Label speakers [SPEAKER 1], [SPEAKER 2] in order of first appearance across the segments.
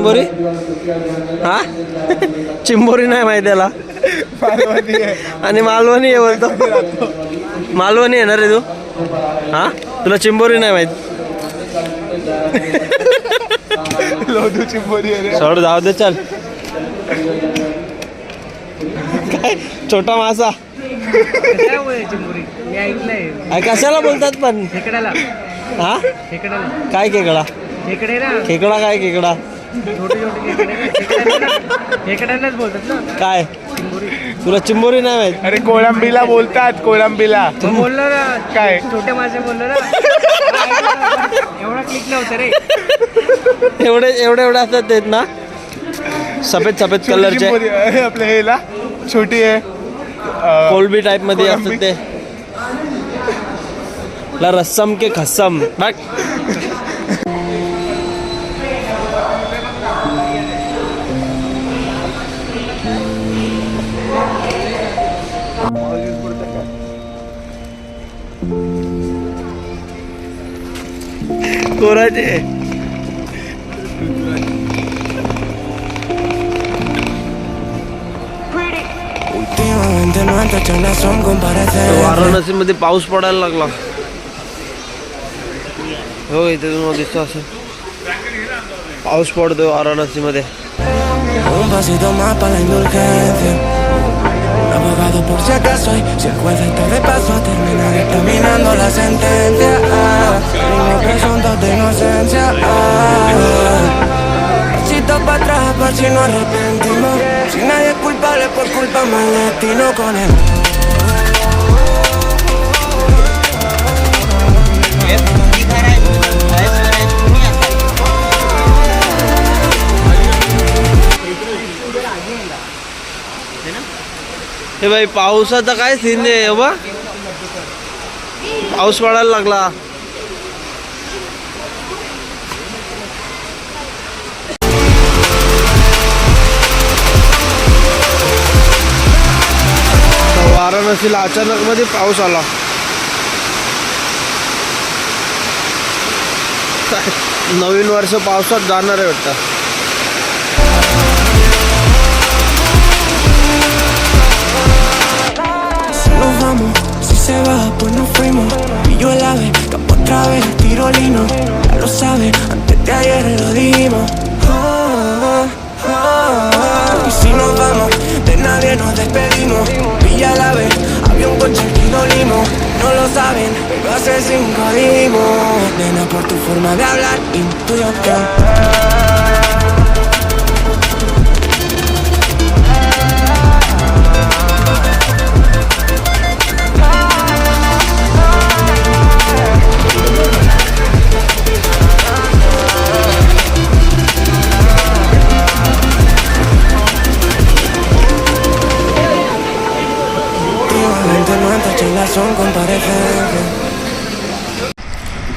[SPEAKER 1] चिंबोरी हा चिंबोरी नाही माहिती त्याला आणि मालवणी आहे बोलतो मालवणी आहे ना रे तू हा तुला चिंबोरी नाही माहित सोड जाऊ दे चल काय छोटा मासा कशाला बोलतात पण हा काय खेकडा खेकडा काय खेकडा
[SPEAKER 2] बोलतात ना
[SPEAKER 1] काय तुला चिंबोरी नाही माहित
[SPEAKER 3] अरे कोळंबीला बोलतात कोळंबीला
[SPEAKER 2] बोललो ना
[SPEAKER 3] काय
[SPEAKER 2] छोटे मासे बोललो ना एवढा क्लिक नव्हतं रे
[SPEAKER 1] एवढे एवढे एवढे असतात तेच ना सफेद सफेद कलरचे
[SPEAKER 3] आपल्या हेला छोटी आहे
[SPEAKER 1] कोलबी टाइप मध्ये असतात ते ला रस्सम के खस्सम बघ कोराचे वाराणसी मध्ये पाऊस पडायला लागला हो इथे तुम्हाला दिसतो असं पाऊस पडतोय वाराणसी मध्ये
[SPEAKER 4] Un pasito más para la indulgencia. Abogado por si acaso y si el juez está de paso termina dictaminando la sentencia. Tengo presunto de inocencia. Pasito para atrás por si no arrepentimos. Si nadie es culpable por culpa mal destino con él.
[SPEAKER 1] हे भाई पावसाचा काय scene आहे बा पाऊस पडायला लागला वाराणसीला अचानक मध्ये पाऊस आला नवीन वर्ष पावसात जाणार आहे वाटतं
[SPEAKER 4] Nos vamos, si se va, pues nos fuimos. Y yo la ve, campo otra vez el tirolino. Ya lo sabe, antes de ayer lo dimos. Y si nos vamos, de nadie nos despedimos. Pilla la ve, avión con Chequino Limo. No lo saben, pero hace 5 dimos. Nena, por tu forma de hablar, intuyo que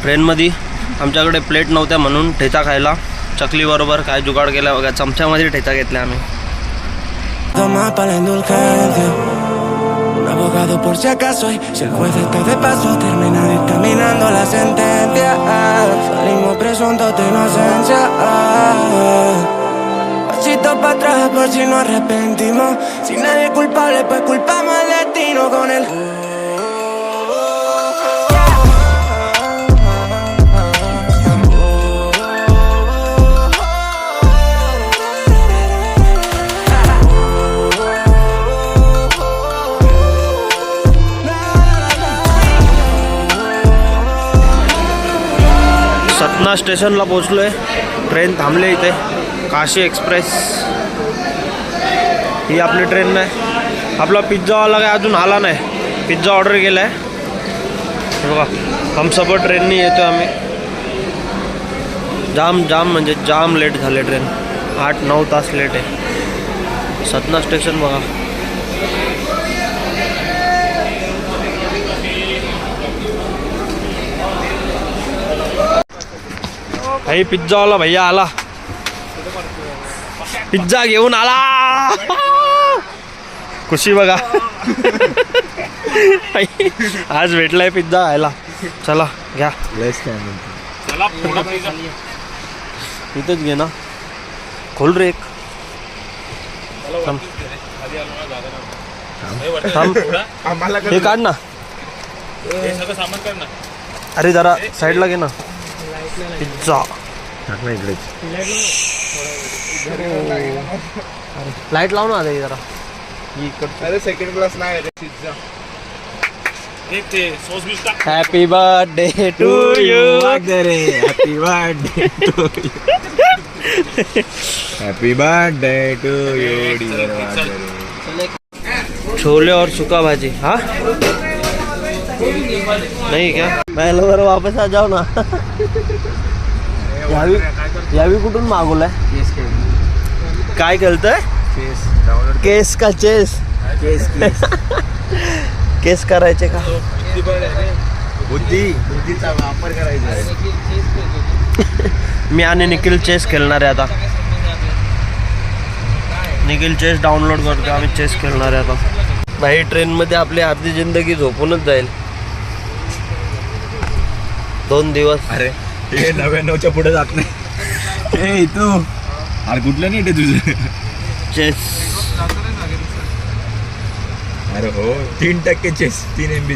[SPEAKER 1] ट्रेनमध्ये आमच्याकडे plate नव्हत्या म्हणून ठेचा खायला चकली बरोबर काय जुगाड केला बघा चमच्यामध्ये ठेचा घेतला आम्ही
[SPEAKER 4] Toma para la indulgencia. Un abogado por si acaso y si el juez está de paso termina dictaminando la sentencia. Salimos presuntos de inocencia. Pasito para atrás por si no arrepentimos. Si nadie es culpable pues culpamos al destino con él.
[SPEAKER 1] Satna स्टेशनला पोचलोय train थांबले इथे Kashi express ही आपली train नाही आपला पिझ्झावाला काय अजून आला नाही पिझ्झा ऑर्डर केला आहे बघा हमसफर ट्रेननी येतो आम्ही जाम म्हणजे जाम लेट झाले ट्रेन 8-9 तास लेट आहे सतना स्टेशन बघा भाई पिझ्झावाला भैया आला पिझ्झा घेऊन आला खुशी बघा आज भेटलाय पिझ्झा खायला चला घ्या इथंच घे ना खोल रे एक. थांब. थांब.
[SPEAKER 3] आम्हाला
[SPEAKER 1] हे काढ ना. अरे जरा साईडला घे ना. पिझ्झा टाक ना इकडे. लाईट लाव ना आता जरा.
[SPEAKER 3] अरे सेकंड क्लास नाही रे pizza.
[SPEAKER 1] Happy birthday to you.
[SPEAKER 2] Happy birthday to happy birthday to you.
[SPEAKER 1] छोले और सुका भाजी. हाँ नहीं क्या पहले बरं वापस आ जाओ ना. यावी कुठून मागवलाय. काय केलतंय. केस का चेस. केस करायचे का.
[SPEAKER 2] बुद्धीचा वापर करायचा.
[SPEAKER 1] मी आणि निखिल चेस खेळणार आहे आता. निखिल चेस डाउनलोड करतो. आम्ही चेस खेळणार आहे आता. भाई ट्रेनमध्ये आपली अर्धी जिंदगी झोपूनच जाईल. 2 दिवस.
[SPEAKER 2] अरे हे 99च्या पुढे जात नाही. ए तू अरे कुठलं नाही तुझं.
[SPEAKER 1] चेस.
[SPEAKER 2] अरे हो 3% चेस 3 MB.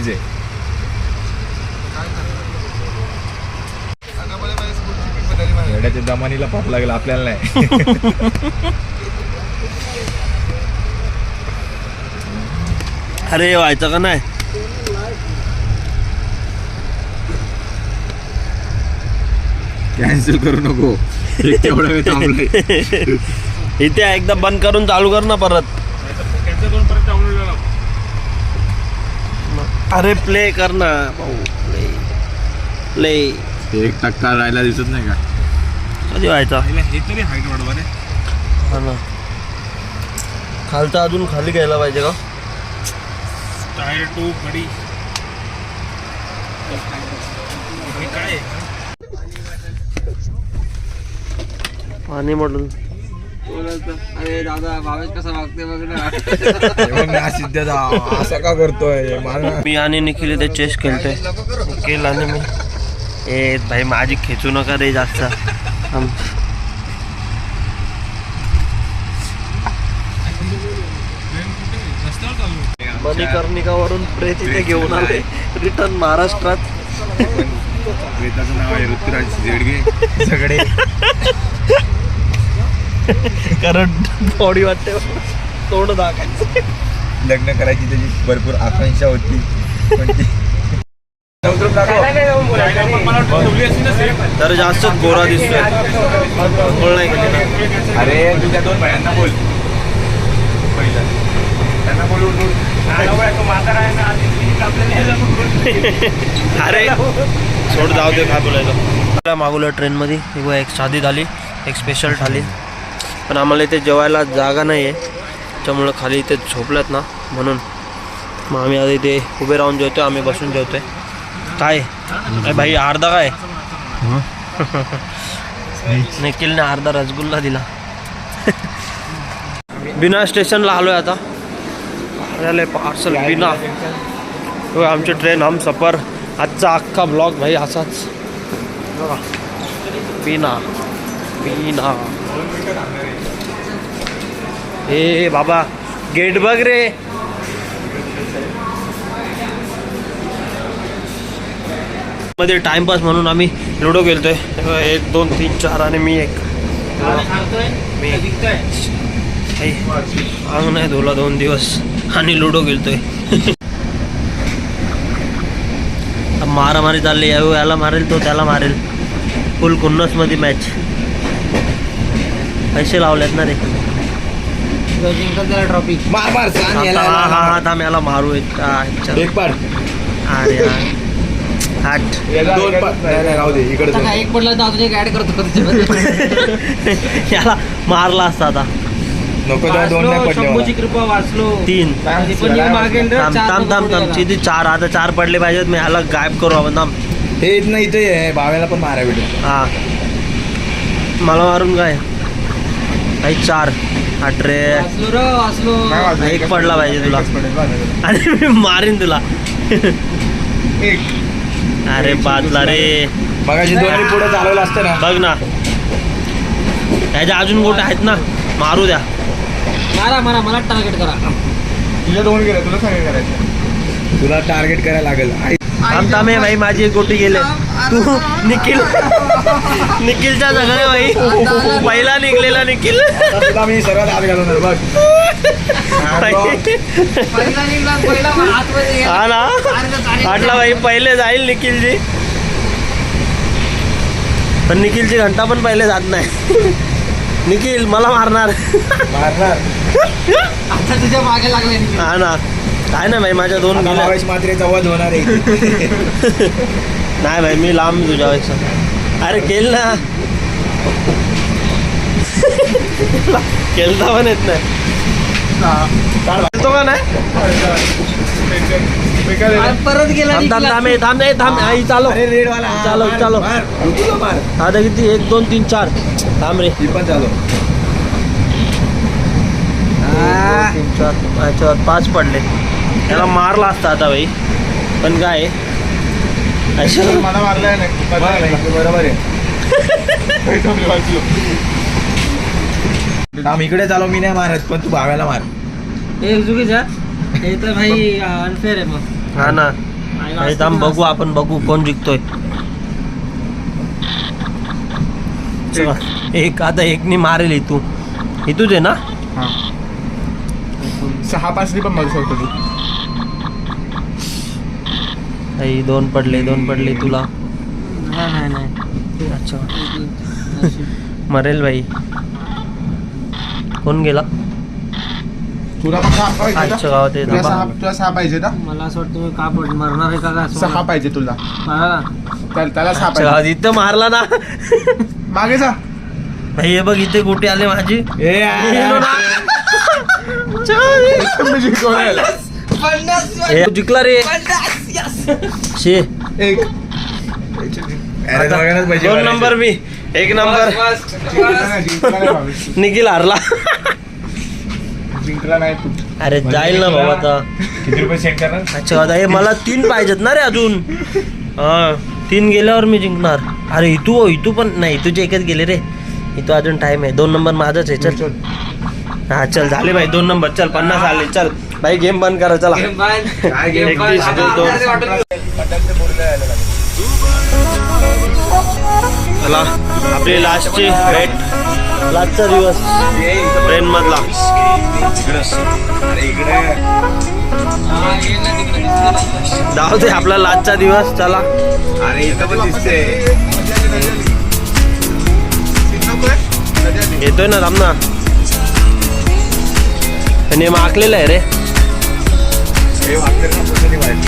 [SPEAKER 2] येड्याच्या दमानीला पाप लागला आपल्याला नाही.
[SPEAKER 1] अरे व्हायचं का नाही.
[SPEAKER 2] कॅन्सल करू नको. तेवढा वेळ थांबलोय.
[SPEAKER 1] इथे एकदा बंद करून चालू कर ना परत. अरे प्ले कर ना भाऊ. प्ले
[SPEAKER 2] 1% राहायला दिसत नाही का.
[SPEAKER 1] कधी व्हायचा.
[SPEAKER 2] हे तरी हाईट वाढवा रे.
[SPEAKER 1] हा ना. खालचा अजून खाली घ्यायला पाहिजे का.
[SPEAKER 2] टायर 2 गडी काय
[SPEAKER 1] पाणी मॉडल.
[SPEAKER 2] अरे दादा भावेश कसा वागते बघ ना. सिद्धाचा असं का करतोय.
[SPEAKER 1] मी आणि निखिल इथे चेस खेळतोय. निखिल आणि मी. ए भाई माझी खेचू नका रे जास्त. मणिकर्णिकावरून प्रेत इथे घेऊन आले. रिटर्न महाराष्ट्रात.
[SPEAKER 2] वेताचं नाव आहे ऋतुराज झेडगे. सगळे
[SPEAKER 1] कारण बॉडी वाटते तोंड दाखायचं.
[SPEAKER 2] लग्न करायची त्याची भरपूर आकांक्षा होती पण ती
[SPEAKER 1] तर जास्त गोरा दिसतोय. बोल नाही केली ना.
[SPEAKER 2] अरे तुझ्या 2 भायांना बोल. पहिला त्यांना बोलून
[SPEAKER 1] अरे सोड जाऊ दे. काय बोलायचं. मागवलं ट्रेनमध्ये. एक साधी थाली एक स्पेशल थाली. पण आम्हाला इथे जेवायला जागा नाही आहे त्यामुळं खाली इथे झोपल्यात ना म्हणून मग आम्ही आता इथे उभे राहून जेवतो. आम्ही बसून जेवतोय. काय भाई अर्धा काय. निखिलने अर्धा रसगुल्ला दिला. बिना स्टेशनला आलोय आता. आले पार्सल बिना. आमची ट्रेन हम सफर. आजचा अख्खा ब्लॉग भाई असाच. बिना बिना. ए बाबा गेट बघ रे. मध्ये टाइमपास म्हणून आम्ही लुडो खेळतोय. 1 2 3 4 आणि मी एक. अंग नाही धुला 2 दिवस आणि लुडो खेळतोय. मारामारी चालली. याला मारेल तो त्याला मारेल. फुल कुन्नस मध्ये मॅच. पैसे लावलेत ना रे.
[SPEAKER 2] ट्रॉफी मार मार.
[SPEAKER 1] थांब याला मारू.
[SPEAKER 2] एक पार.
[SPEAKER 1] अरे 8
[SPEAKER 2] 2 राहू दे. इकडे
[SPEAKER 5] एक पडला तर अजून एक ऍड करतो.
[SPEAKER 1] याला मारला असता आता.
[SPEAKER 2] नको 2 नाही पडले.
[SPEAKER 5] शंभूची कृपा वाचलो.
[SPEAKER 1] 3 थांब किती 4. आता 4 पडले पाहिजेत. मी ह्याला गायब करू आपण. थांब.
[SPEAKER 2] हे इथं इथे आहे. भाव्याला पण मारा भेटेल.
[SPEAKER 1] हा मला मारून काय काही 4 8 रे.
[SPEAKER 5] वाचलो.
[SPEAKER 1] एक पडला पाहिजे तुला. आणि मी मारीन तुला. अरे बाजला रे.
[SPEAKER 2] मगाशी 2 पुढे चालवलं असतं ना.
[SPEAKER 1] बघ ना त्याच्या अजून गोटे आहेत ना, मारू द्या.
[SPEAKER 5] मारा मारा मला टार्गेट करा.
[SPEAKER 3] तुझ्या 2 गेले, तुला सांगा करायचं.
[SPEAKER 2] तुला टार्गेट करायला लागेल.
[SPEAKER 1] थांबे भाई, माझी एक गोटी गेले. तू निखिलच्या सगळे भाई. पहिला निघलेला निखिल.
[SPEAKER 2] तुला मी सर्वात आत घालवणार बघ.
[SPEAKER 5] पहिला निघला, पहिला आतमध्ये गेला.
[SPEAKER 1] हा ना, वाटला भाई पहिले जाईल निखिलजी, पण निखिलची घंटा पण पहिले जात नाही. निखिल मला मारणार.
[SPEAKER 5] आता तुझ्या मागे लागले.
[SPEAKER 1] हा ना, काय नाही भाई, माझ्या 2 गेल्या.
[SPEAKER 2] मात्रेचा वध होणार आहे.
[SPEAKER 1] नाही भाई, मी लांब तुझ्यापेक्षा. अरे केल ना. केलता पण येत नाही. तो का नाही.
[SPEAKER 5] परत गेला.
[SPEAKER 1] थांब आई चालो.
[SPEAKER 2] रेड वाला
[SPEAKER 1] चालो.
[SPEAKER 2] मार.
[SPEAKER 1] आता किती 1 2 3 4. थांब रे.
[SPEAKER 2] ही पण चालू.
[SPEAKER 1] 3 4 याच्यावर 5 पडले. त्याला मारला असता आता भाई, पण काय
[SPEAKER 3] मला मारलाय नाही.
[SPEAKER 2] बरोबर आहे. थांब इकडे चालव, मी नाही मारत, पण तू भाव्याला मार.
[SPEAKER 5] एक चुकीचा. हे तर भाई अनफेअर आहे मग.
[SPEAKER 1] हा ना. भाई थांब, बघू आपण, बघू कोण जिंकतोय. चला, एक आता एकनी मारेल इथूच आहे ना.
[SPEAKER 3] 6-5 पण मारू शकतो तू.
[SPEAKER 1] भाई 2 पडले तुला.
[SPEAKER 5] नाही.
[SPEAKER 1] अच्छा, मरेल भाई. कोण गेला.
[SPEAKER 3] तुला पण 6 पाहिजे ना?
[SPEAKER 1] आजच्या गावात
[SPEAKER 3] तुला 6 पाहिजे ना?
[SPEAKER 5] मला असं वाटतं मी का मरणार आहे का
[SPEAKER 3] 6 पाहिजे तुला. त्याला 6
[SPEAKER 1] आजच्या गावात
[SPEAKER 3] पाहिजे.
[SPEAKER 1] इथं मारला ना.
[SPEAKER 3] मागे जा.
[SPEAKER 1] भाई हे बघ, इथे गोटी आले माझी.
[SPEAKER 3] मी जिंकवलं.
[SPEAKER 1] हे जिंकला रे. शे
[SPEAKER 3] एक.
[SPEAKER 1] 2 नंबर मी 1 नंबर.
[SPEAKER 3] जिंकला नाही भावेश.
[SPEAKER 1] निखिल हारला.
[SPEAKER 3] जिंकला नाही तू.
[SPEAKER 1] अरे जाईल ना बाबा आता.
[SPEAKER 2] किती रुपये सेंड करणार?
[SPEAKER 1] अच्छा दादा, हे मला 3 पाहिजेत ना रे अजून. हा, 3 गेल्यावर मी जिंकणार. अरे इथू पण नाही, तुझे एकच गेले रे. इथं अजून टाइम आहे. 2 नंबर माझाच आहे. चल. हा चल, झाले भाई 2 नंबर. चल 50 आले. चल भाई, गेम बंद करा. चला.
[SPEAKER 2] काय गेम?
[SPEAKER 1] 31, 2. चला, आपली लास्टची भेट, लास्टचा दिवस ट्रेन मधला.
[SPEAKER 2] अरे इकडे
[SPEAKER 1] जाऊ दे, आपला लास्टचा दिवस. चला.
[SPEAKER 2] अरे इथं पण दिसते.
[SPEAKER 1] येतोय ना, थांब ना. आणि हे माकलेलं आहे रे.
[SPEAKER 2] हे वाटतं ना, तसं नाही वाटत.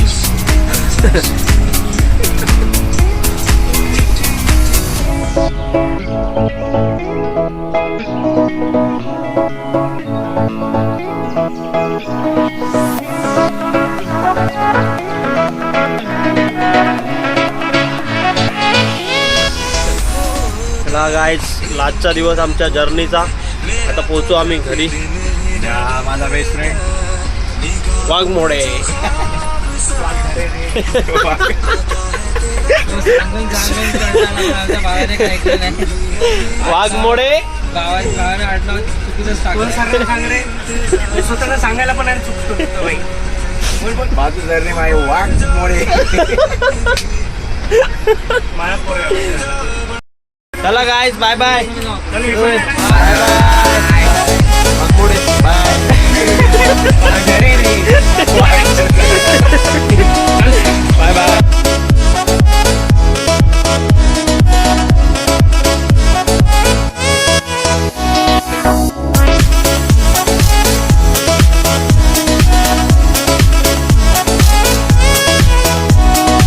[SPEAKER 1] चला गाईज, लास्टचा दिवस आमच्या जर्नीचा. आता पोहोचू आम्ही घरी.
[SPEAKER 2] माझा बेस्ट फ्रेंड
[SPEAKER 1] वाघमोडे. वाघमोडे
[SPEAKER 5] गावाने आडनाव चुकीचं स्वतःला सांगायला पण चुकतो.
[SPEAKER 2] बाजू जर नाही माझे वाघ मोडे.
[SPEAKER 1] चला गाईज, बाय बाय.
[SPEAKER 2] बाय.